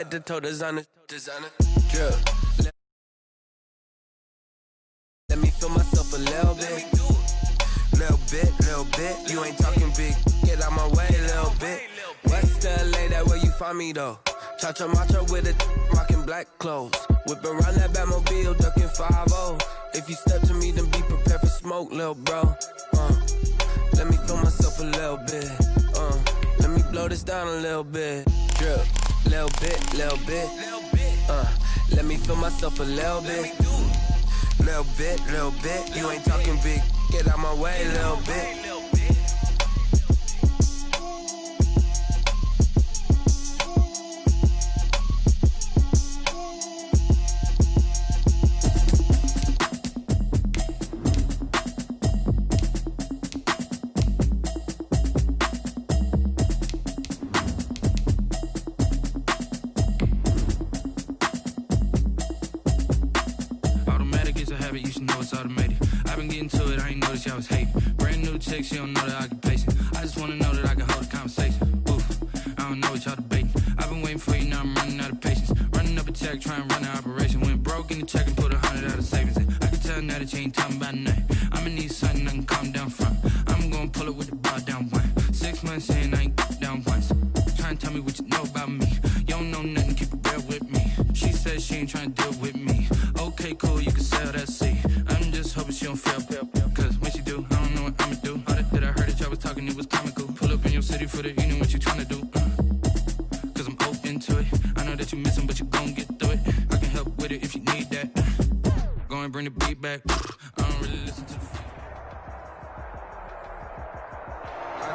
At the toe designer. Drip. Let me feel myself a little bit. Little bit. You ain't talking big. Get out my way a little bit. West LA, that where you find me though. Cha-cha matcha with a rockin' black clothes. Whip around that Batmobile, ducking 5-0. If you step to me, then be prepared for smoke, lil' bro. Let me feel myself a little bit. Let me blow this down a little bit. Drip, little bit. Let me feel myself a little bit. Little bit. You ain't talking big. Get out my way a little bit. She don't know the occupation. I just wanna know that I can hold a conversation. Oof, I don't know what y'all debating. I've been waiting for you, now I'm running out of patience. Running up a check, trying to run an operation. Went broke in the check and put 100 out of savings in. I can tell now that you ain't talking about nothing. I'ma need something I can calm down from. I'm gonna pull it with the bar down one. 6 months in, I ain't down once. Trying to tell me what you know about me. You don't know nothing, keep it real with me. She said she ain't trying to deal with me. Okay, cool, you can sell that seat. I'm just hoping she don't fail. Cause when she do, I don't know what I'ma do. That I heard that y'all was talking, it was comical. Pull up in your city for the evening, what you tryna do? Cause I'm open to it. I know that you missing, but you gon' get through it. I can help with it if you need that. Go and bring the beat back. I don't really listen to the...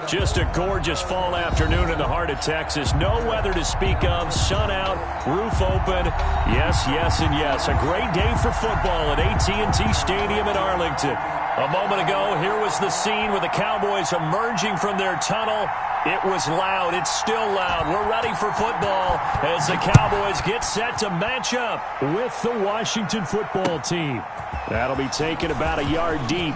Just a gorgeous fall afternoon in the heart of Texas. No weather to speak of. Sun out, roof open. Yes, and yes. A great day for football at AT&T Stadium in Arlington. A moment ago, here was the scene with the Cowboys emerging from their tunnel. It was loud. It's still loud. We're ready for football as the Cowboys get set to match up with the Washington football team. That'll be taken about a yard deep.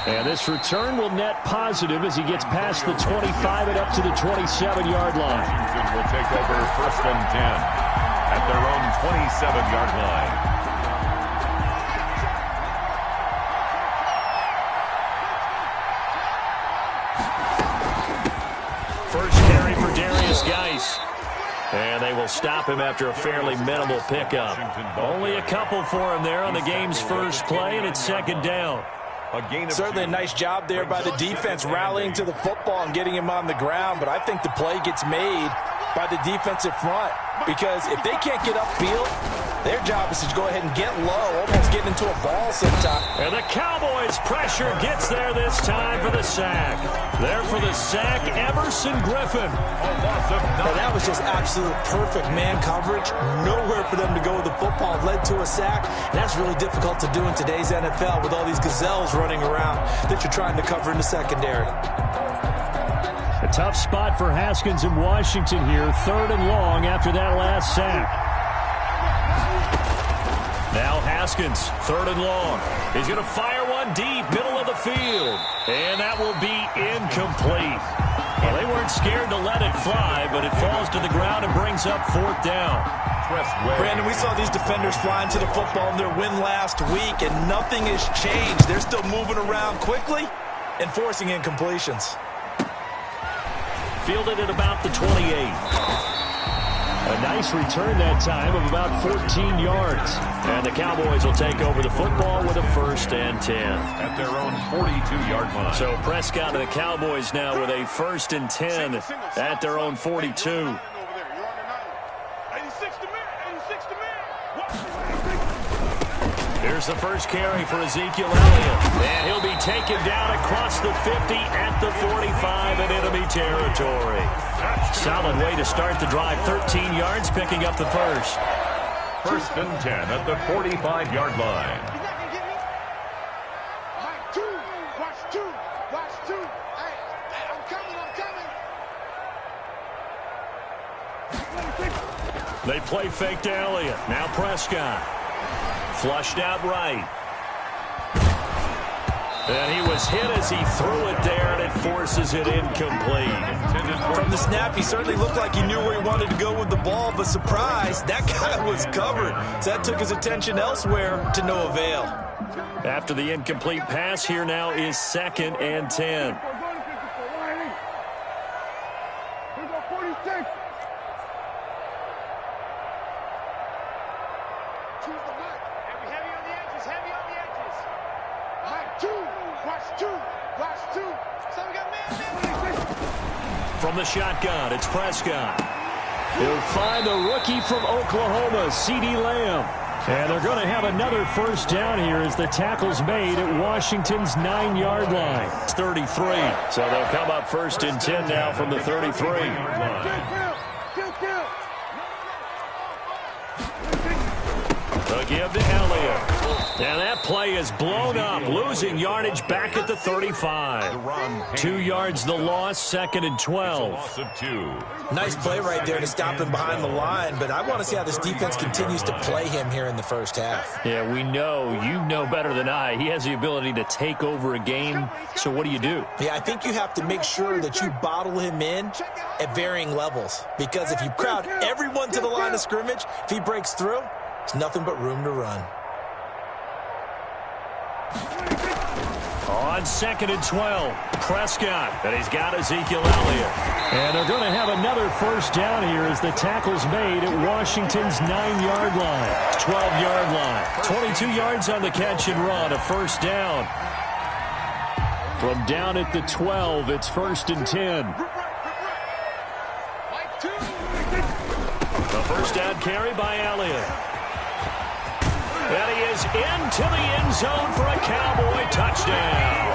And this return will net positive as he gets past the 25 and up to the 27-yard line. Washington will take over 1st and 10 at their own 27-yard line. First carry for Darius Geis. And they will stop him after a fairly minimal pickup. Only a couple for him there on the game's first play, and it's 2nd down. Certainly a nice job there by the defense rallying to the football and getting him on the ground, but I think the play gets made by the defensive front because if they can't get upfield, their job is to go ahead and get low, almost getting into a ball sometimes. And the Cowboys' pressure gets there this time for the sack. There for the sack, Everson Griffin. Now that was just absolute perfect man coverage. Nowhere for them to go with the football. Led to a sack. And that's really difficult to do in today's NFL with all these gazelles running around that you're trying to cover in the secondary. A tough spot for Haskins in Washington here. 3rd and long after that last sack. Now Haskins, 3rd and long. He's going to fire one deep, middle of the field. And that will be incomplete. Well, they weren't scared to let it fly, but it falls to the ground and brings up 4th down. Brandon, we saw these defenders flying to the football in their win last week, and nothing has changed. They're still moving around quickly and forcing incompletions. Fielded at about the 28. A nice return that time of about 14 yards. And the Cowboys will take over the football with a 1st and 10. At their own 42-yard line. So Prescott and the Cowboys now with a 1st and 10 at their own 42. Here's the first carry for Ezekiel Elliott. And he'll be taken down across the 50 at the 45 in enemy territory. Solid way to start the drive. 13 yards, picking up the first. 1st and 10 at the 45-yard line. They play fake to Elliott. Now Prescott. Flushed out right. And he was hit as he threw it there, and it forces it incomplete. From the snap, he certainly looked like he knew where he wanted to go with the ball, but surprise, that guy was covered. So that took his attention elsewhere to no avail. After the incomplete pass, here now is 2nd and 10. From the shotgun, it's Prescott. He'll find the rookie from Oklahoma, CeeDee Lamb. And they're going to have another first down here as the tackle's made at Washington's 9-yard line. It's 33. So they'll come up 1st and 10 now from the 33. They'll give to Elliott. And that play is blown up, losing yardage back at the 35. 2 yards the loss, 2nd and 12. Nice play right there to stop him behind the line, but I want to see how this defense continues to play him here in the first half. Yeah, we know, you know better than I, he has the ability to take over a game, so what do you do? Yeah, I think you have to make sure that you bottle him in at varying levels, because if you crowd everyone to the line of scrimmage, if he breaks through, there's nothing but room to run. On 2nd and 12, Prescott, and he's got Ezekiel Elliott. And they're going to have another first down here as the tackle's made at Washington's 9-yard line. 12-yard line. 22 yards on the catch and run, a first down. From down at the 12, it's 1st and 10. The first down carry by Elliott. And he is into the end zone for a Cowboy touchdown.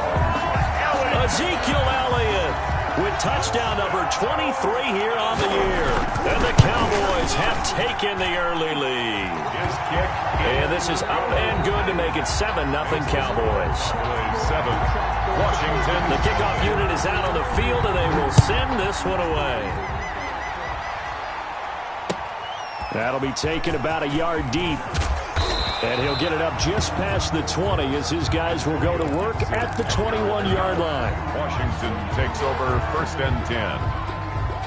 Ezekiel Elliott with touchdown number 23 here on the year. And the Cowboys have taken the early lead. And this is up and good to make it 7-0 Cowboys. 7, Washington. The kickoff unit is out on the field, and they will send this one away. That'll be taken about a yard deep. And he'll get it up just past the 20 as his guys will go to work at the 21-yard line. Washington takes over 1st and 10.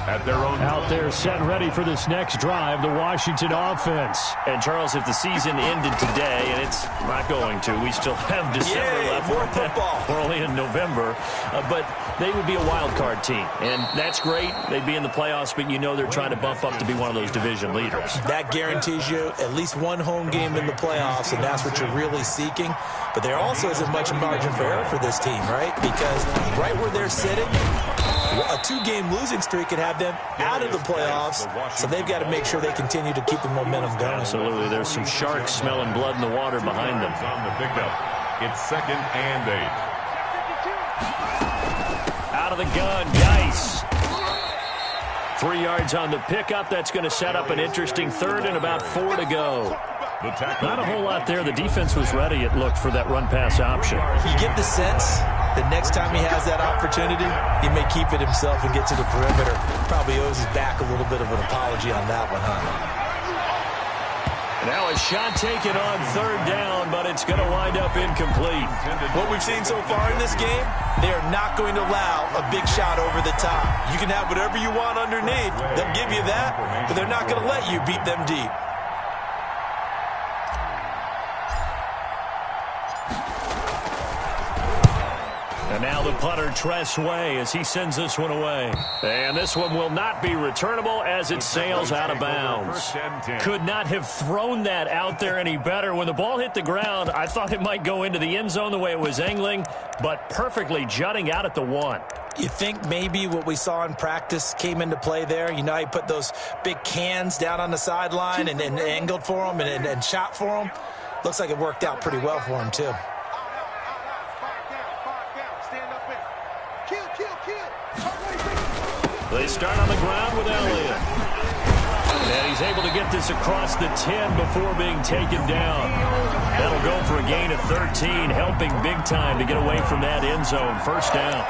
At their own out there set and ready for this next drive, the Washington offense. And Charles, if the season ended today, and it's not going to, we still have December left. More football. We're only in November, but they would be a wild card team, and that's great. They'd be in the playoffs, but you know they're trying to bump up to be one of those division leaders. That guarantees you at least one home game in the playoffs, and that's what you're really seeking. But there also isn't much margin for error for this team, right? Because right where they're sitting, a 2-game losing streak could have them out of the playoffs, so they've got to make sure they continue to keep the momentum going. Absolutely. There's some sharks smelling blood in the water behind them. On the pickup, it's 2nd and 8. Out of the gun, Geis. 3 yards on the pickup. That's going to set up an interesting 3rd and about 4 to go. Not a whole lot there. The defense was ready, it looked, for that run-pass option. You get the sense that next time he has that opportunity, he may keep it himself and get to the perimeter. Probably owes his back a little bit of an apology on that one, huh? Now a shot taken on 3rd down, but it's going to wind up incomplete. What we've seen so far in this game, they are not going to allow a big shot over the top. You can have whatever you want underneath. They'll give you that, but they're not going to let you beat them deep. And now the punter, Tress Way, as he sends this one away. And this one will not be returnable as it sails out of bounds. Could not have thrown that out there any better. When the ball hit the ground, I thought it might go into the end zone the way it was angling, but perfectly jutting out at the 1. You think maybe what we saw in practice came into play there? You know, he put those big cans down on the sideline and angled for him and shot for him. Looks like it worked out pretty well for him, too. They start on the ground with Elliott. And he's able to get this across the 10 before being taken down. That'll go for a gain of 13, helping big time to get away from that end zone. First down.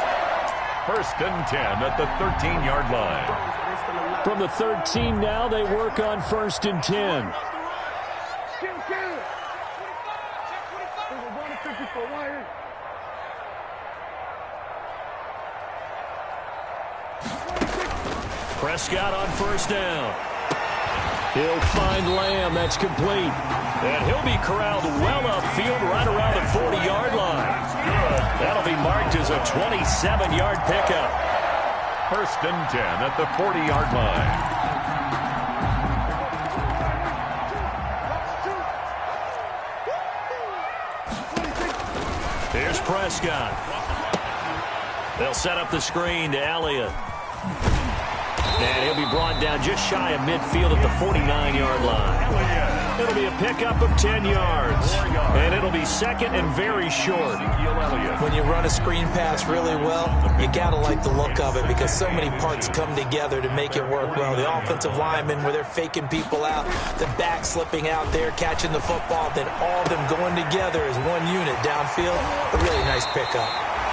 1st and 10 at the 13-yard line. From the 13 now, they work on 1st and 10. Prescott on first down. He'll find Lamb. That's complete. And he'll be corralled well upfield right around the 40-yard line. That'll be marked as a 27-yard pickup. First and 10 at the 40-yard line. Here's Prescott. They'll set up the screen to Elliott. And he'll be brought down just shy of midfield at the 49-yard line. It'll be a pickup of 10 yards. And it'll be second and very short. When you run a screen pass really well, you got to like the look of it because so many parts come together to make it work well. The offensive linemen, where they're faking people out, the back slipping out there, catching the football, then all of them going together as one unit downfield. A really nice pickup.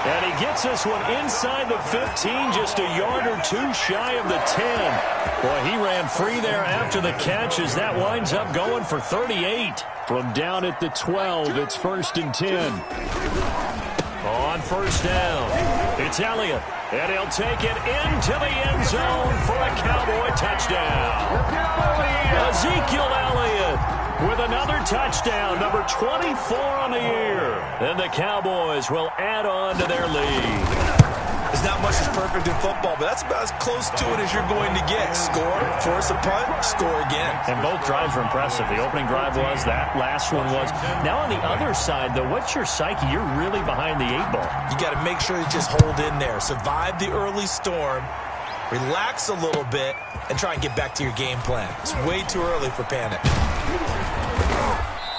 And he gets this one inside the 15, just a yard or two shy of the 10. Boy, he ran free there after the catch as that winds up going for 38. From down at the 12, it's first and 10. On first down, it's Elliott. And he'll take it into the end zone for a Cowboy touchdown. Ezekiel Elliott with another touchdown, number 24 on the year. And the Cowboys will add on to their lead. There's not much that's perfect in football, but that's about as close to it as you're going to get. Score, force a punt, score again. And both drives were impressive. The opening drive was, that last one was. Now on the other side, though, what's your psyche? You're really behind the 8 ball. You got to make sure you just hold in there. Survive the early storm, relax a little bit, and try and get back to your game plan. It's way too early for panic.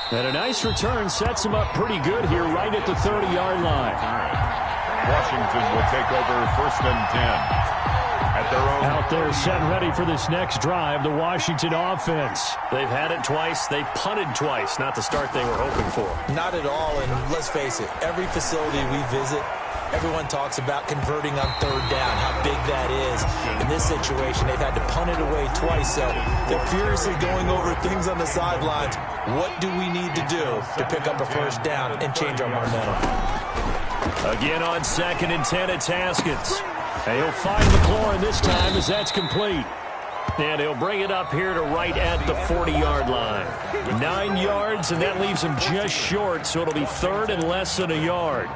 And a nice return sets him up pretty good here right at the 30-yard line. Washington will take over first and 10 at their own. Out there set ready for this next drive, the Washington offense. They've had it twice. They've punted twice. Not the start they were hoping for. Not at all, and let's face it, every facility we visit, everyone talks about converting on third down, how big that is. In this situation, they've had to punt it away twice, so they're furiously going over things on the sidelines. What do we need to do to pick up a first down and change our momentum? Again on second and 10, it's Haskins. And he'll find McLaurin this time as that's complete. And he'll bring it up here to right at the 40-yard line. 9 yards, and that leaves him just short, so it'll be third and less than a yard.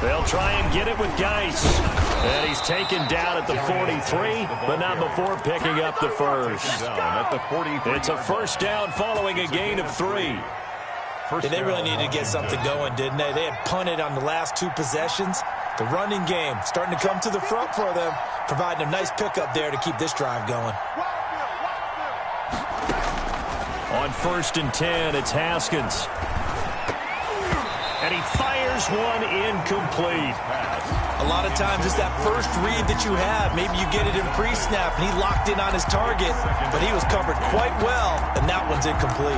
They'll try and get it with Geis. And he's taken down at the 43, but not before picking up the first. At the 43. It's a first down following a gain of 3. They really needed to get something going, didn't they? They had punted on the last 2 possessions. The running game starting to come to the front for them, providing a nice pickup there to keep this drive going. On first and 10, it's Haskins. And he fires one incomplete. A lot of times it's that first read that you have. Maybe you get it in pre-snap, and he locked in on his target, but he was covered quite well, and that one's incomplete.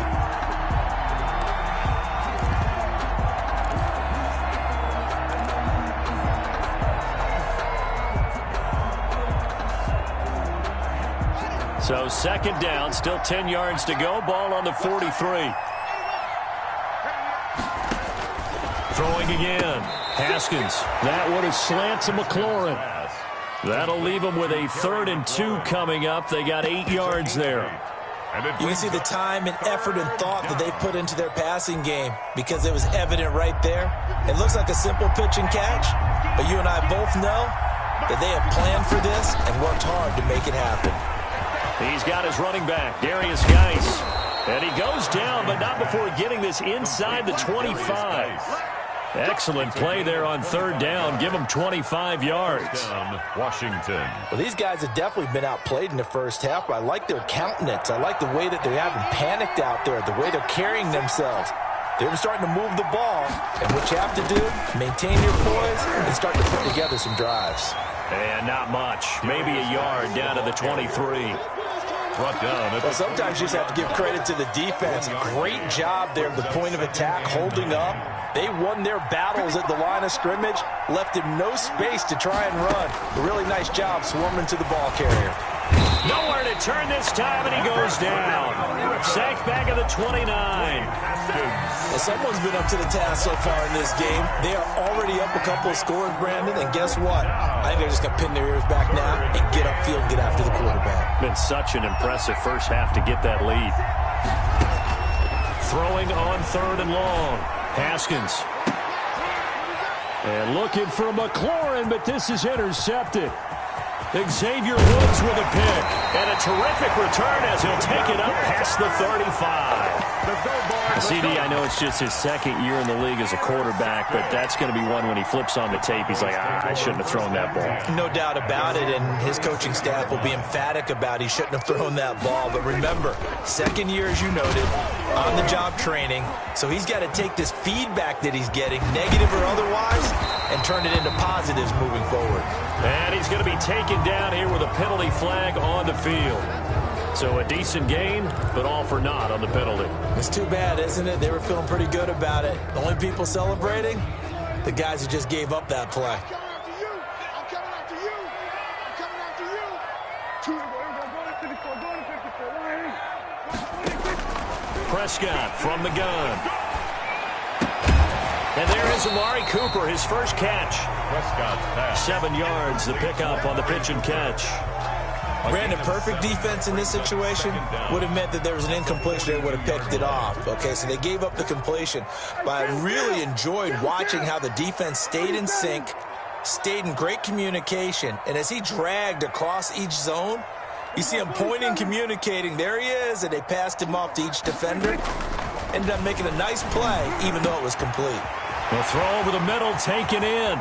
So second down, still 10 yards to go. Ball on the 43. Throwing again. Haskins. That one is slant to McLaurin. That'll leave them with a 3rd and 2 coming up. They got 8 yards there. You can see the time and effort and thought that they put into their passing game because it was evident right there. It looks like a simple pitch and catch, but you and I both know that they have planned for this and worked hard to make it happen. He's got his running back, Darius Geis. And he goes down, but not before getting this inside the 25. Excellent play there on third down. Give him 25 yards. Washington. Well, these guys have definitely been outplayed in the first half, but I like their countenance. I like the way that they haven't panicked out there, the way they're carrying themselves. They're starting to move the ball, and what you have to do, maintain your poise and start to put together some drives. And not much. Maybe a yard down to the 23. Well, sometimes you just have to give credit to the defense. Great job there at the point of attack, holding up. They won their battles at the line of scrimmage, left him no space to try and run. A really nice job swarming to the ball carrier. Nowhere to turn this time, and he goes down. Sacked back at the 29. Well, someone's been up to the task so far in this game. They are already up a couple of scores, Brandon, and guess what? I think they're just going to pin their ears back now and get upfield and get after the quarterback. Been such an impressive first half to get that lead. Throwing on 3rd and long. Haskins. And looking for McLaurin, but this is intercepted. Xavier Woods with a pick. And a terrific return as he'll take it up past the 35. CD, I know it's just his second year in the league as a quarterback, but that's going to be one when he flips on the tape. He's like, I shouldn't have thrown that ball. No doubt about it, and his coaching staff will be emphatic about he shouldn't have thrown that ball. But remember, second year, as you noted, on-the-job training, so he's got to take this feedback that he's getting, negative or otherwise, and turn it into positives moving forward. And he's going to be taken down here with a penalty flag on the field. So a decent gain, but all for naught on the penalty. It's too bad, isn't it? They were feeling pretty good about it. The only people celebrating, the guys who just gave up that play. Prescott from the gun. And there is Amari Cooper, his first catch. Prescott's pass. 7 yards, the pickup on the pitch and catch. Brandon, perfect defense in this situation would have meant that there was an incompletion. They would have picked it off. Okay, so they gave up the completion. But I really enjoyed watching how the defense stayed in sync, stayed in great communication. And as he dragged across each zone, you see him pointing, communicating. There he is, and they passed him off to each defender. Ended up making a nice play, even though it was complete. The throw over the middle, taken in.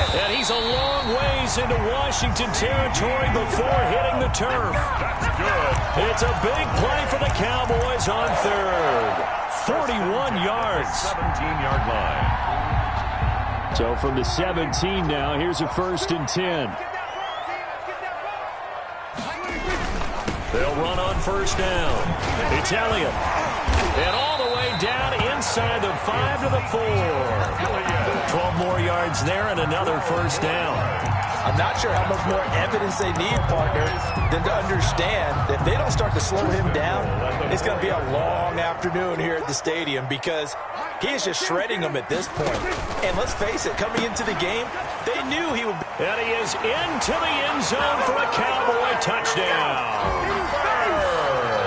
And he's a long ways into Washington territory before hitting the turf. That's good. It's a big play for the Cowboys on 3rd. 41 yards. 17-yard line. So from the 17 now, here's a 1st and 10. They'll run on 1st down. It's Elliott. And all the way down inside the 5 to the 4. 12 more yards there and another 1st down. I'm not sure how much more evidence they need, partner, than to understand that if they don't start to slow him down, it's going to be a long afternoon here at the stadium because he is just shredding them at this point. And let's face it, coming into the game, they knew he would. And he is into the end zone for a Cowboy touchdown.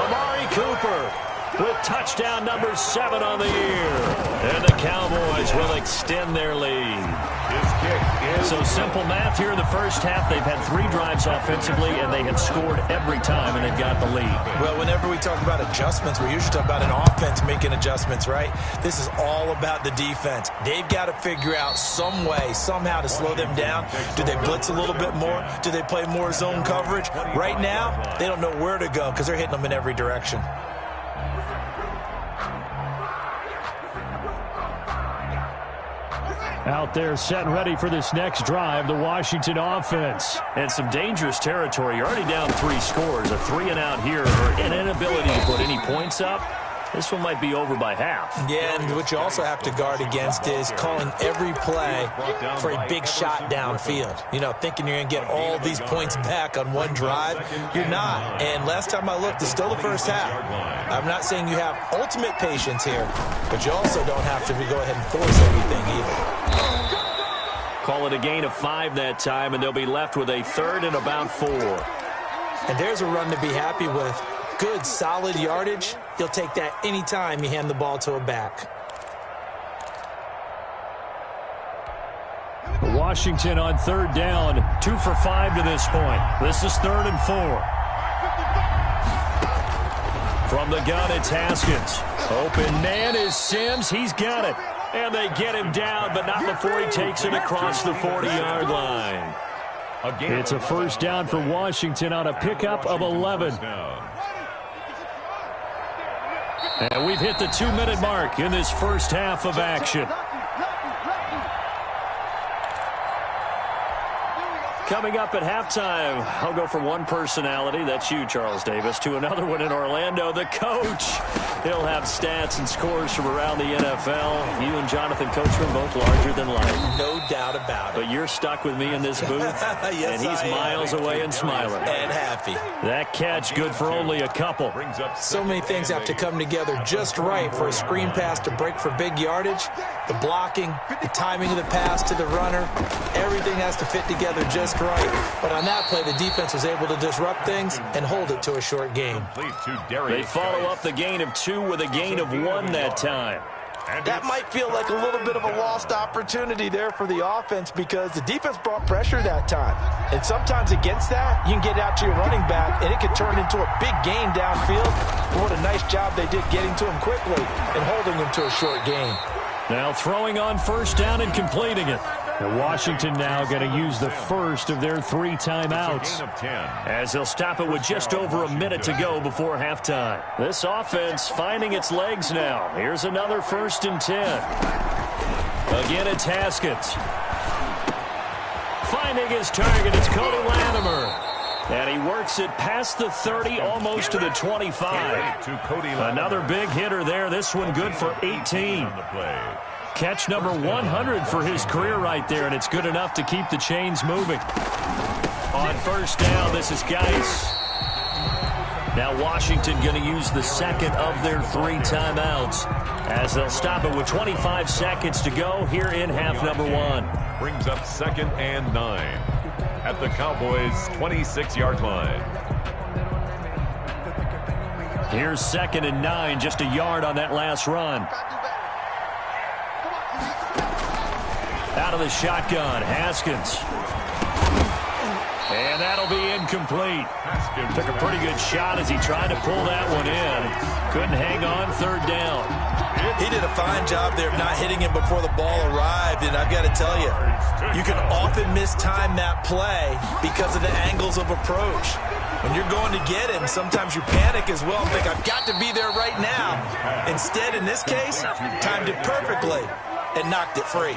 Amari Cooper with touchdown number 7 on the year. And the Cowboys will extend their lead. His kick is So simple math here in the first half. They've had 3 drives offensively, and they have scored every time, and they've got the lead. Well, whenever we talk about adjustments, we usually talk about an offense making adjustments, right? This is all about the defense. They've got to figure out some way, somehow to slow them down. Do they blitz a little bit more? Do they play more zone coverage? Right now, they don't know where to go because they're hitting them in every direction. Out there set and ready for this next drive, the Washington offense. And some dangerous territory. You're already down 3 scores. A 3-and-out here or an inability to put any points up. This one might be over by half. Yeah, and what you also have to guard against is calling every play for a big shot downfield. You know, thinking you're going to get all these points back on one drive. You're not. And last time I looked, it's still the first half. I'm not saying you have ultimate patience here, but you also don't have to go ahead and force everything either. Call it a gain of 5 that time, and they'll be left with a 3rd and about 4. And there's a run to be happy with. Good, solid yardage. You'll take that anytime you hand the ball to a back. Washington on 3rd down, 2 for 5 to this point. This is 3rd and 4. From the gun, it's Haskins. Open man is Sims. He's got it. And they get him down, but not before he takes it across the 40-yard line. It's a 1st down for Washington on a pickup of 11. And we've hit the 2-minute mark in this first half of action. Coming up at halftime, I'll go from one personality, that's you, Charles Davis, to another one in Orlando, the coach. He'll have stats and scores from around the NFL. You and Jonathan Coachman both larger than life. No doubt about it. But you're stuck with me in this booth, yes, and he's miles away and smiling. And happy. That catch good for only a couple. So many things have to come together just right for a screen pass to break for big yardage. The blocking, the timing of the pass to the runner, everything has to fit together just right. But on that play, the defense was able to disrupt things and hold it to a short gain. They follow up the gain of 2 with a gain of 1 that time. That might feel like a little bit of a lost opportunity there for the offense because the defense brought pressure that time. And sometimes against that, you can get out to your running back, and it could turn into a big gain downfield. But what a nice job they did getting to him quickly and holding him to a short gain. Now throwing on first down and completing it. Now Washington now going to use the first of their 3 timeouts as they'll stop it with just over a minute to go before halftime. This offense finding its legs now. Here's another 1st and 10. Again, it's Haskins. Finding his target, it's Cody Latimer. And he works it past the 30, almost to the 25. Another big hitter there. This one good for 18. Catch number 100 for his career right there, and it's good enough to keep the chains moving. On first down, this is Geis. Now Washington going to use the second of their 3 timeouts as they'll stop it with 25 seconds to go here in half number 1. Brings up 2nd and 9 at the Cowboys' 26-yard line. Here's 2nd and 9, just a yard on that last run. Out of the shotgun, Haskins. And that'll be incomplete. Took a pretty good shot as he tried to pull that one in. Couldn't hang on, 3rd down. He did a fine job there of not hitting him before the ball arrived, and I've got to tell you, you can often mistime that play because of the angles of approach. When you're going to get him, sometimes you panic as well and think, I've got to be there right now. Instead, in this case, timed it perfectly and knocked it free.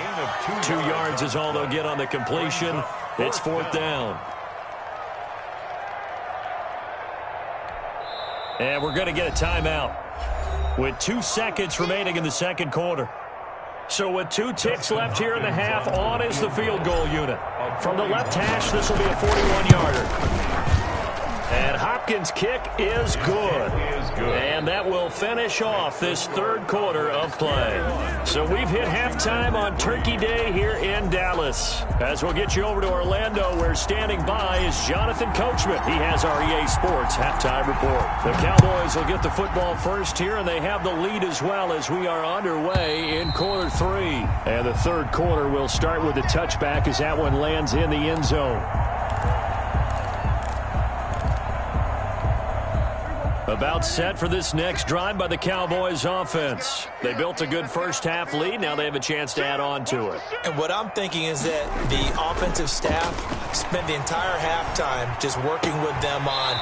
2 yards is all they'll get on the completion. It's 4th down. And we're going to get a timeout with 2 seconds remaining in the second quarter. So with 2 ticks left here in the half, on is the field goal unit. From the left hash, this will be a 41-yarder. And Hopkins' kick is good. And that will finish off this 3rd quarter of play. So we've hit halftime on Turkey Day here in Dallas. As we'll get you over to Orlando, where standing by is Jonathan Coachman. He has our EA Sports halftime report. The Cowboys will get the football first here, and they have the lead as well as we are underway in quarter 3. And the 3rd quarter will start with a touchback as that one lands in the end zone. About set for this next drive by the Cowboys offense. They built a good first half lead. Now they have a chance to add on to it. And what I'm thinking is that the offensive staff spent the entire halftime just working with them on,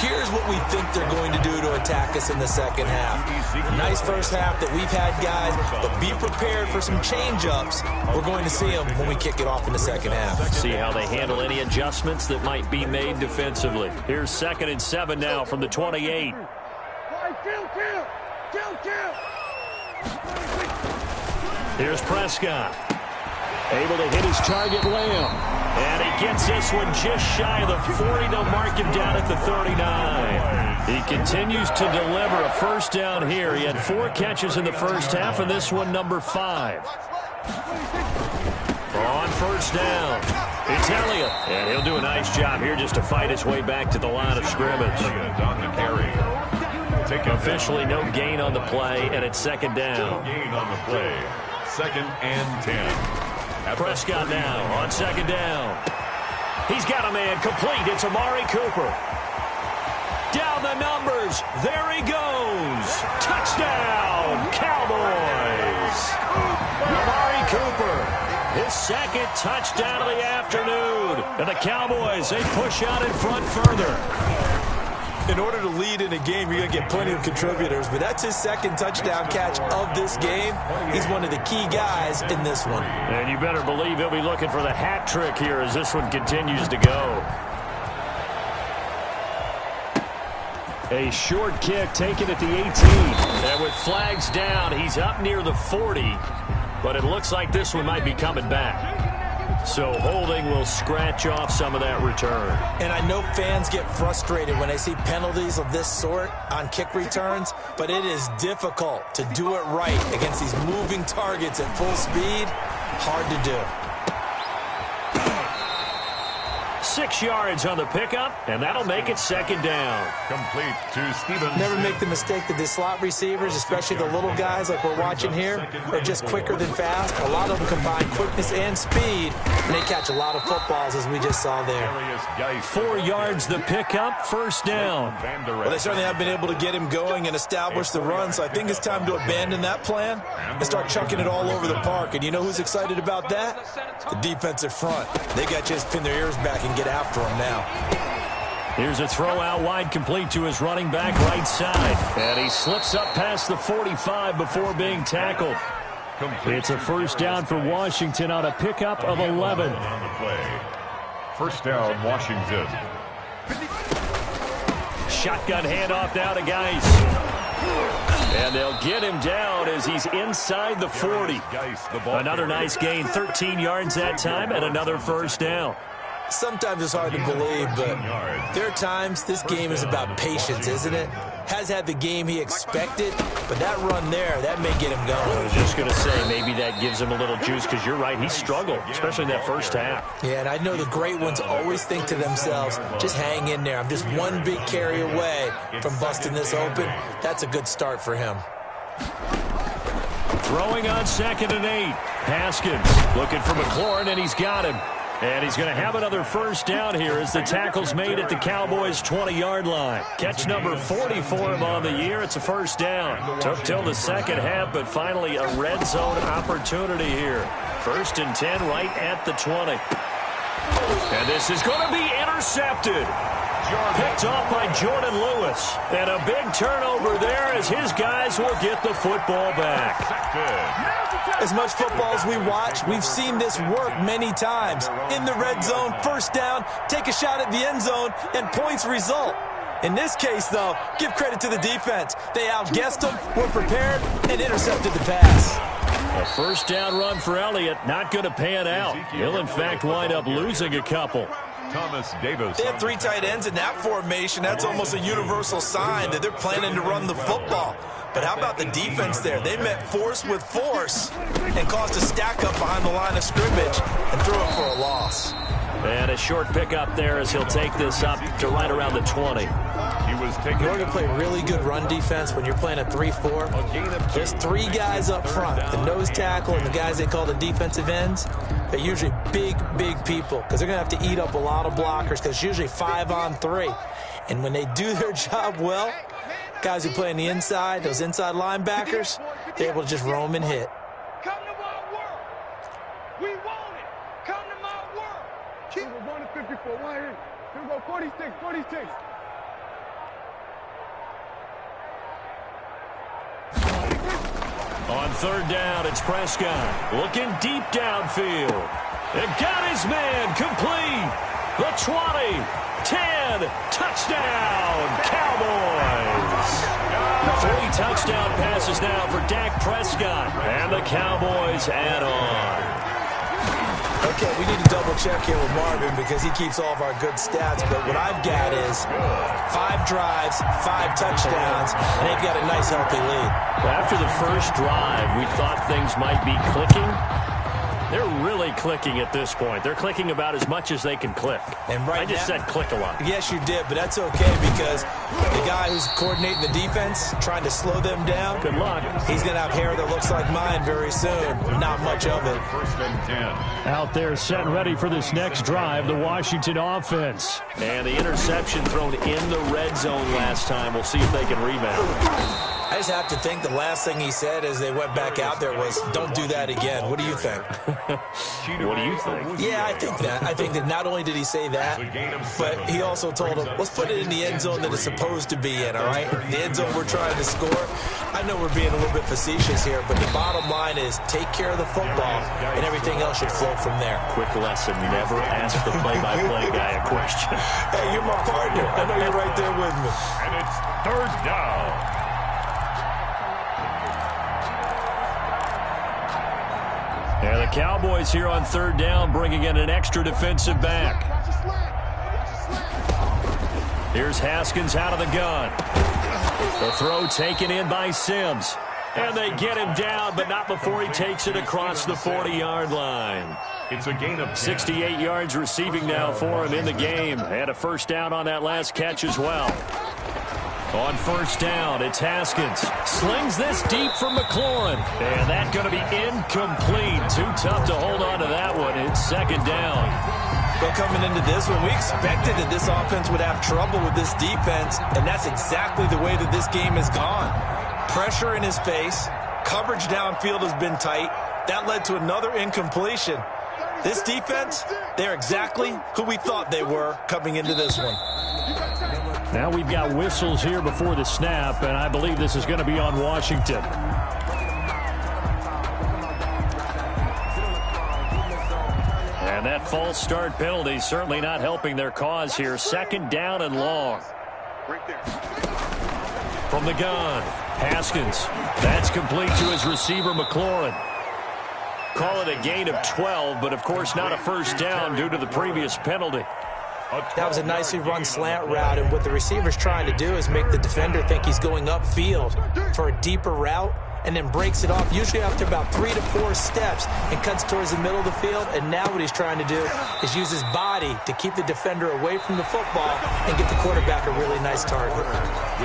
here's what we think they're going to do to attack us in the second half. Nice first half that we've had, guys, but be prepared for some change-ups. We're going to see them when we kick it off in the second half. See how they handle any adjustments that might be made defensively. Here's 2nd and 7 now from the 28. Here's Prescott. Able to hit his target, Lamb. And he gets this one just shy of the 40. They'll mark him down at the 39. He continues to deliver a first down here. He had 4 catches in the first half, and this one number 5. On first down, it's Elliott. And he'll do a nice job here just to fight his way back to the line of scrimmage. On the carry. Officially no gain on the play, and it's 2nd down. No gain on the play. 2nd and 10. Prescott now on 2nd down. He's got a man complete. It's Amari Cooper. Down the numbers. There he goes. Touchdown, Cowboys. Amari Cooper, his 2nd touchdown of the afternoon. And the Cowboys, they push out in front further. In order to lead in a game, you're going to get plenty of contributors, but that's his 2nd touchdown catch of this game. He's one of the key guys in this one. And you better believe he'll be looking for the hat trick here as this one continues to go. A short kick taken at the 18. And with flags down, he's up near the 40. But it looks like this one might be coming back. So holding will scratch off some of that return. And I know fans get frustrated when they see penalties of this sort on kick returns, but it is difficult to do it right against these moving targets at full speed. Hard to do. 6 yards on the pickup, and that'll make it second down. Complete to Stevens. Never make the mistake that the slot receivers, especially the little guys like we're watching here, are just quicker than fast. A lot of them combine quickness and speed, and they catch a lot of footballs, as we just saw there. 4 yards the pickup, first down. Well, they certainly have been able to get him going and establish the run, so I think it's time to abandon that plan and start chucking it all over the park. And you know who's excited about that? The defensive front. They got to just pin their ears back and get after him now. Here's a throw out wide, complete to his running back right side. And he slips up past the 45 before being tackled. It's a first down for Washington on a pickup of 11. On the play. First down, Washington. Shotgun handoff now to Geis. And they'll get him down as he's inside the 40. Another nice gain, 13 yards that time, and another first down. Sometimes it's hard to believe, but there are times this game is about patience, isn't it? Has had the game he expected, but that run there, that may get him going. I was just going to say, maybe that gives him a little juice, because you're right, he struggled, especially in that first half. Yeah, and I know the great ones always think to themselves, just hang in there. I'm just one big carry away from busting this open. That's a good start for him. Throwing on 2nd and 8. Haskins looking for McLaurin, and he's got him. And he's going to have another first down here as the tackle's made at the Cowboys' 20-yard line. Catch number 40 for him on the year. It's a first down. Took till the second half, but finally a red zone opportunity here. 1st and 10 right at the 20. And this is going to be intercepted. Picked off by Jordan Lewis. And a big turnover there as his guys will get the football back. As much football as we watch, we've seen this work many times. In the red zone, first down, take a shot at the end zone, and points result. In this case, though, give credit to the defense. They outguessed them, were prepared, and intercepted the pass. A first down run for Elliott, not going to pan out. He'll, in fact, wind up losing a couple. Thomas Davis. They have 3 tight ends in that formation. That's almost a universal sign that they're planning to run the football. But how about the defense there? They met force with force and caused a stack up behind the line of scrimmage and threw it for a loss. And a short pickup there as he'll take this up to right around the 20. He was taking. You're going to play really good run defense when you're playing a 3-4. There's 3 guys up front, the nose tackle and the guys they call the defensive ends. They're usually big, big people because they're going to have to eat up a lot of blockers because it's usually 5 on 3. And when they do their job well, guys who play on the inside, those inside linebackers, they're able to just roam and hit. Come to my world. We want it. Come to my world. Keep it 154. Right here. Here we go. 46, 46. On 3rd down, it's Prescott looking deep downfield. And got his man complete. The 20, 10, touchdown, Cowboys. 3 touchdown passes now for Dak Prescott. And the Cowboys add on. Okay, we need to double check here with Marvin because he keeps all of our good stats. But what I've got is 5 drives, 5 touchdowns, and they've got a nice, healthy lead. After the first drive, we thought things might be clicking. They're really clicking at this point. They're clicking about as much as they can click. And right I just said click a lot. Yes, you did, but that's okay because the guy who's coordinating the defense, trying to slow them down, Good luck. he's going to have hair that looks like mine very soon. Not much of it. 1st and 10. Out there set and ready for this next drive, the Washington offense. And the interception thrown in the red zone last time. We'll see if they can rebound. I just have to think the last thing he said as they went back out there was, don't do that again. What do you think? What do you think? Yeah, I think that. I think that not only did he say that, but he also told him, let's put it in the end zone that it's supposed to be in, all right? The end zone we're trying to score. I know we're being a little bit facetious here, but the bottom line is take care of the football, and everything else should flow from there. Quick lesson, never ask the play-by-play guy a question. Hey, you're my partner. I know you're right there with me. And it's third down. And the Cowboys here on third down, bringing in an extra defensive back. Here's Haskins out of the gun. The throw taken in by Sims. And they get him down, but not before he takes it across the 40-yard line. It's a gain of 10. 68 yards receiving now for him in the game. And a first down on that last catch as well. On first down, it's Haskins. Slings this deep from McLaurin. And that's going to be incomplete. Too tough to hold on to that one. It's second down. But coming into this one, we expected that this offense would have trouble with this defense, and that's exactly the way that this game has gone. Pressure in his face. Coverage downfield has been tight. That led to another incompletion. This defense, they're exactly who we thought they were coming into this one. Now we've got whistles here before the snap, and I believe this is going to be on Washington. And that false start penalty certainly not helping their cause here. Second down and long. From the gun, Haskins. That's complete to his receiver, McLaurin. Call it a gain of 12, but of course not a first down due to the previous penalty. That was a nicely run slant route, and what the receiver's trying to do is make the defender think he's going upfield for a deeper route, and then breaks it off, usually after about 3 to 4 steps, and cuts towards the middle of the field. And now what he's trying to do is use his body to keep the defender away from the football and get the quarterback a really nice target.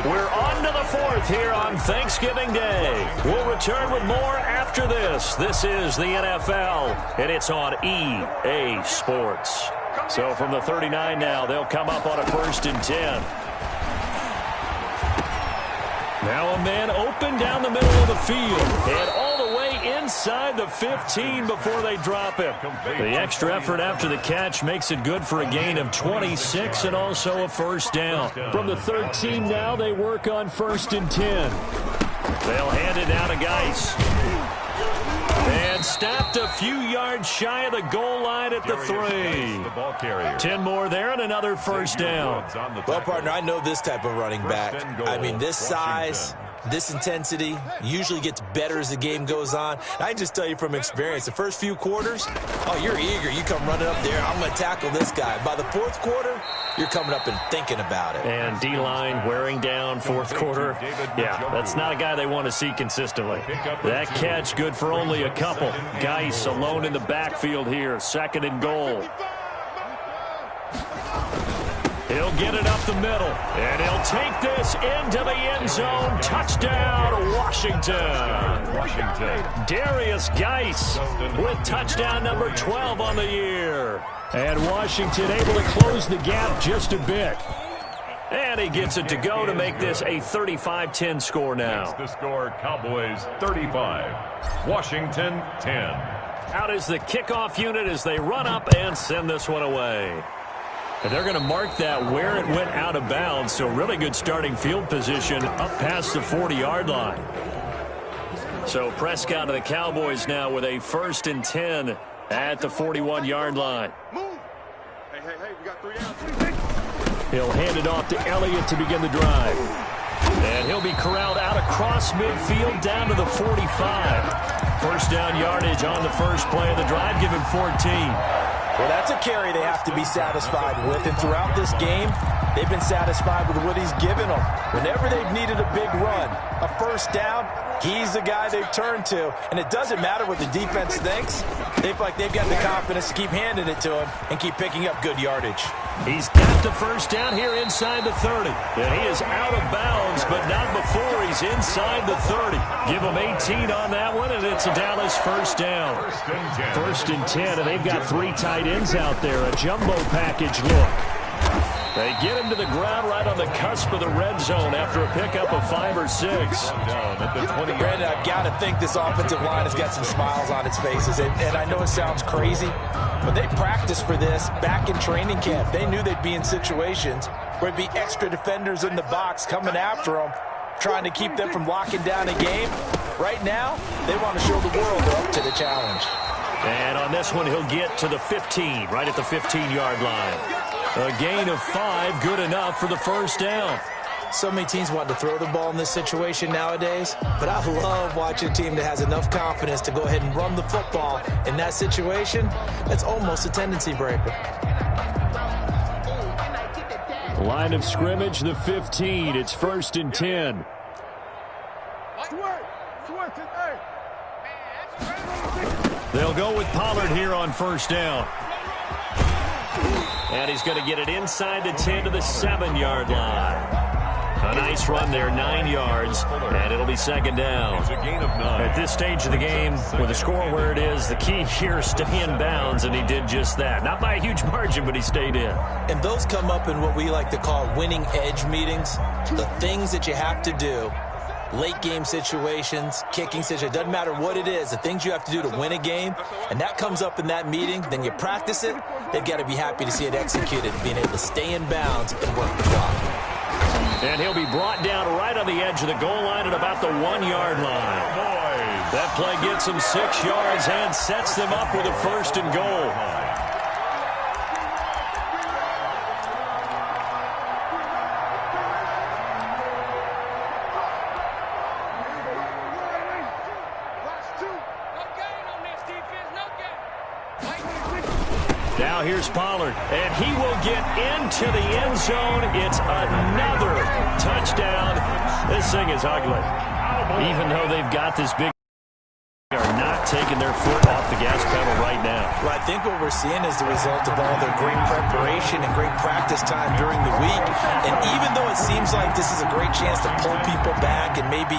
We're on to the fourth here on Thanksgiving Day. We'll return with more after this. This is the NFL, and it's on EA Sports. So from the 39 now, they'll come up on a 1st and 10. Now a man open down the middle of the field and all the way inside the 15 before they drop him. The extra effort after the catch makes it good for a gain of 26 and also a first down. From the 13 now, they work on 1st and 10. They'll hand it down to Geis. And stopped a few yards shy of the goal line at the 3. 10 more there and another first down. Well, partner, I know this type of running back. I mean, this size, this intensity usually gets better as the game goes on. I can just tell you from experience, the first few quarters, oh, you're eager. You come running up there, I'm going to tackle this guy. By the 4th quarter, you're coming up and thinking about it. And D-line wearing down 4th quarter. Yeah, that's not a guy they want to see consistently. That catch good for only a couple. Geis alone in the backfield here, 2nd and goal. He'll get it up the middle, and he'll take this into the end zone. Touchdown, Washington. Darius Geis with touchdown number 12 on the year. And Washington able to close the gap just a bit. And he gets it to go to make this a 35-10 score now. The score, Cowboys 35, Washington 10. Out is the kickoff unit as they run up and send this one away. And they're going to mark that where it went out of bounds, so really good starting field position up past the 40-yard line. So Prescott of the Cowboys now with a 1st and 10 at the 41-yard line. Hey, we got 3 outs. He'll hand it off to Elliott to begin the drive. And he'll be corralled out across midfield down to the 45. First down yardage on the first play of the drive, give him 14. Well, that's a carry they have to be satisfied with. And throughout this game, they've been satisfied with what he's given them. Whenever they've needed a big run, a first down, he's the guy they've turned to. And it doesn't matter what the defense thinks. They feel like they've got the confidence to keep handing it to him and keep picking up good yardage. He's got the first down here inside the 30. And he is out of bounds, but not before he's inside the 30. Give him 18 on that one, and it's a Dallas first down. 1st and 10, and they've got 3 tight ends out there. A jumbo package look. They get him to the ground right on the cusp of the red zone after a pickup of 5 or 6. Brandon, I've got to think this offensive line has got some smiles on its faces. And I know it sounds crazy, but they practiced for this back in training camp. They knew they'd be in situations where it'd be extra defenders in the box coming after them. trying to keep them from locking down a game. Right now, they want to show the world they're up to the challenge. And on this one, he'll get to the 15, right at the 15-yard line. A gain of 5, good enough for the first down. So many teams want to throw the ball in this situation nowadays, but I love watching a team that has enough confidence to go ahead and run the football in that situation. That's almost a tendency breaker. Line of scrimmage, the 15. It's 1st and 10. They'll go with Pollard here on 1st down. And he's going to get it inside the 10 to the 7-yard line. A nice run there, 9 yards, and it'll be 2nd down. It's a gain of 9. At this stage of the game, with the score where it is, the key here is stay in bounds, and he did just that. Not by a huge margin, but he stayed in. And those come up in what we like to call winning edge meetings. The things that you have to do, late game situations, kicking situations, doesn't matter what it is, the things you have to do to win a game, and that comes up in that meeting, then you practice it, they've got to be happy to see it executed, being able to stay in bounds and work the clock. And he'll be brought down right on the edge of the goal line at about the 1-yard line. That play gets him 6 yards and sets them up with a 1st and goal. Now here's Pollard, and he will get into the end zone. It's another touchdown. This thing is ugly. Even though they've got this big, they are not taking their foot off the gas pedal right now. Well, I think what we're seeing is the result of all their great preparation and great practice time during the week. And even though it seems like this is a great chance to pull people back and maybe,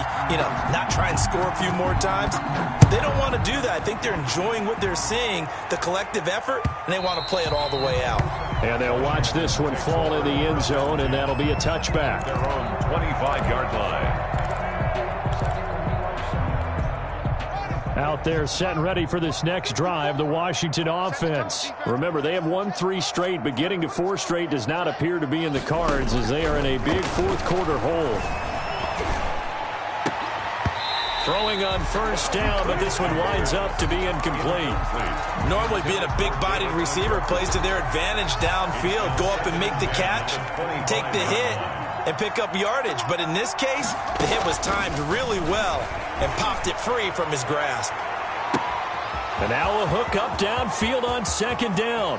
not try and score a few more times, they don't want to do that. I think they're enjoying what they're seeing, the collective effort, and they want to play it all the way out. And they'll watch this one fall in the end zone, and that'll be a touchback. Their own 25-yard line. Out there set and ready for this next drive, the Washington offense. Remember, they have won 3 straight, but getting to 4 straight does not appear to be in the cards as they are in a big fourth-quarter hole. Throwing on 1st down, but this one winds up to be incomplete. Normally being a big-bodied receiver plays to their advantage downfield. Go up and make the catch, take the hit, and pick up yardage. But in this case, the hit was timed really well and popped it free from his grasp. And now a hook up downfield on 2nd down.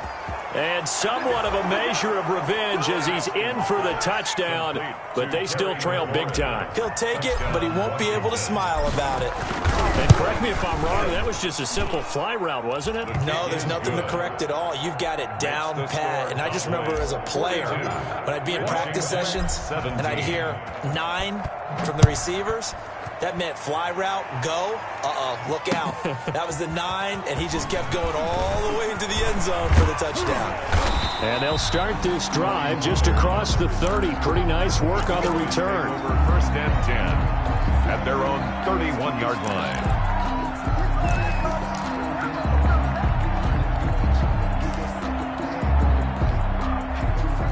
And somewhat of a measure of revenge as he's in for the touchdown, but they still trail big time. He'll take it, but he won't be able to smile about it. And correct me if I'm wrong, that was just a simple fly route, wasn't it? No, there's nothing to correct at all. You've got it down pat. And I just remember as a player, when I'd be in practice sessions and I'd hear 9 from the receivers, that meant fly route, go, look out. That was the 9, and he just kept going all the way into the end zone for the touchdown. And they'll start this drive just across the 30. Pretty nice work on the return. Over 1st and 10 at their own 31-yard line.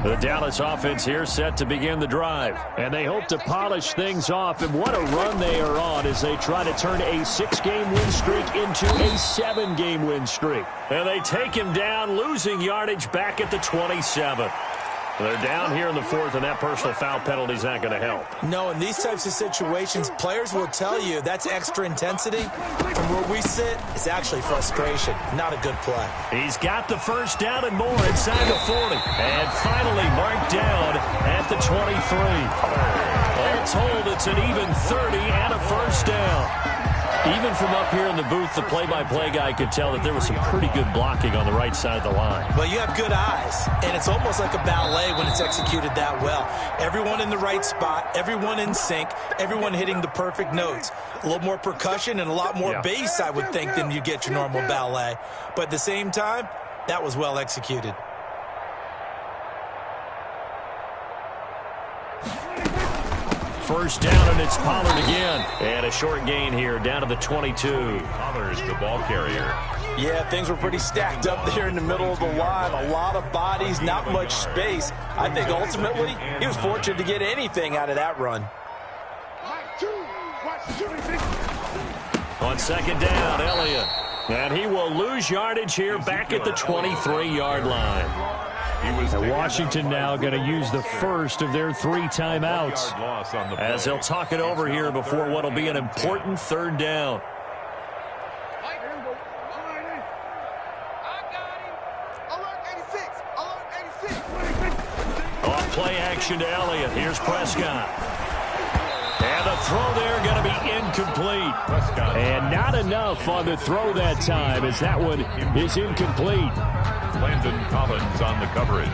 The Dallas offense here set to begin the drive. And they hope to polish things off. And what a run they are on as they try to turn a 6-game win streak into a 7-game win streak. And they take him down, losing yardage back at the 27. They're down here in the 4th, and that personal foul penalty is not going to help. No, in these types of situations, players will tell you that's extra intensity. From where we sit, it's actually frustration. Not a good play. He's got the 1st down and more inside the 40. And finally marked down at the 23. All told, it's an even 30 and a 1st down. Even from up here in the booth, the play-by-play guy could tell that there was some pretty good blocking on the right side of the line. Well, you have good eyes, and it's almost like a ballet when it's executed that well. Everyone in the right spot, everyone in sync, everyone hitting the perfect notes. A little more percussion and a lot more bass, I would think, than you get your normal ballet. But at the same time, that was well executed. First down, and it's Pollard again. And a short gain here, down to the 22. Pollard's the ball carrier. Yeah, things were pretty stacked up there in the middle of the line. A lot of bodies, not much space. I think ultimately he was fortunate to get anything out of that run. On second down, Elliott. And he will lose yardage here back at the 23-yard line. And Washington now going to use the first of their 3 timeouts as they'll talk it over here before what will be an important third down. Off play action to Elliott. Here's Prescott. And the throw there going to be incomplete. And not enough on the throw that time as that one is incomplete. Landon Collins on the coverage.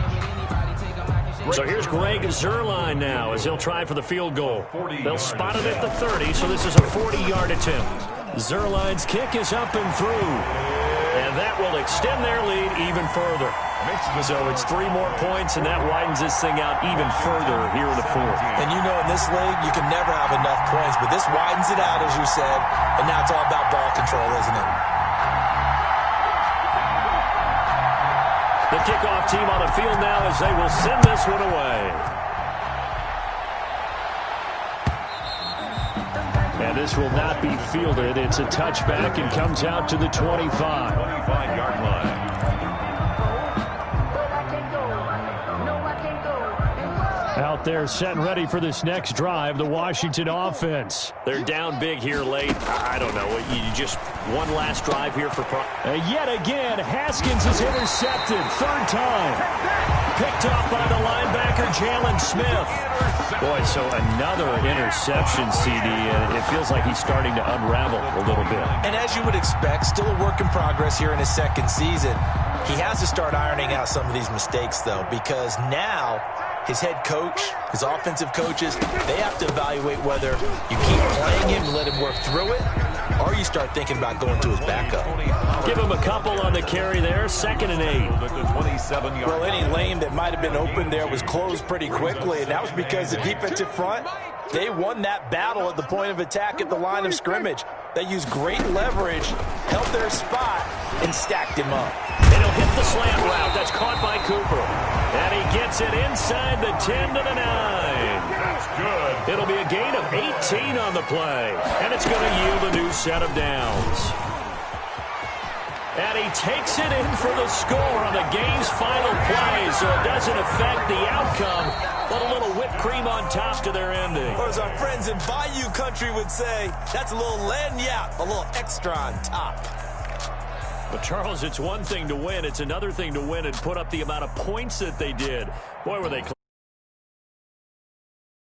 So here's Greg Zuerlein now as he'll try for the field goal. They'll spot it at the 30, so this is a 40-yard attempt. Zuerlein's kick is up and through. And that will extend their lead even further. So it's 3 more points, and that widens this thing out even further here in the 4th. And you know in this league, you can never have enough points, but this widens it out, as you said, and now it's all about ball control, isn't it? The kickoff team on the field now as they will send this one away. And this will not be fielded. It's a touchback and comes out to the 25. 25-yard line. Out there set and ready for this next drive, the Washington offense. They're down big here late. I don't know. You just one last drive here for... yet again, Haskins is intercepted. 3rd time. Picked up by the linebacker, Jalen Smith. Boy, so another interception, CD. It feels like he's starting to unravel a little bit. And as you would expect, still a work in progress here in his 2nd season. He has to start ironing out some of these mistakes, though, because now his head coach, his offensive coaches, they have to evaluate whether you keep playing him and let him work through it, or you start thinking about going to his backup. Give him a couple on the carry there, 2nd and 8. Well, any lane that might have been open there was closed pretty quickly, and that was because the defensive front, they won that battle at the point of attack at the line of scrimmage. They used great leverage, held their spot, and stacked him up. And he'll hit the slant route. That's caught by Cooper. And he gets it inside the 10 to the 9. That's good. It'll be a gain of 18 on the play. And it's going to yield a new set of downs. And he takes it in for the score on the game's final play, so it doesn't affect the outcome, but a little whipped cream on top to their ending. Or as our friends in Bayou Country would say, that's a little lagniappe, a little extra on top. But, Charles, it's one thing to win. It's another thing to win and put up the amount of points that they did. Boy, were they close.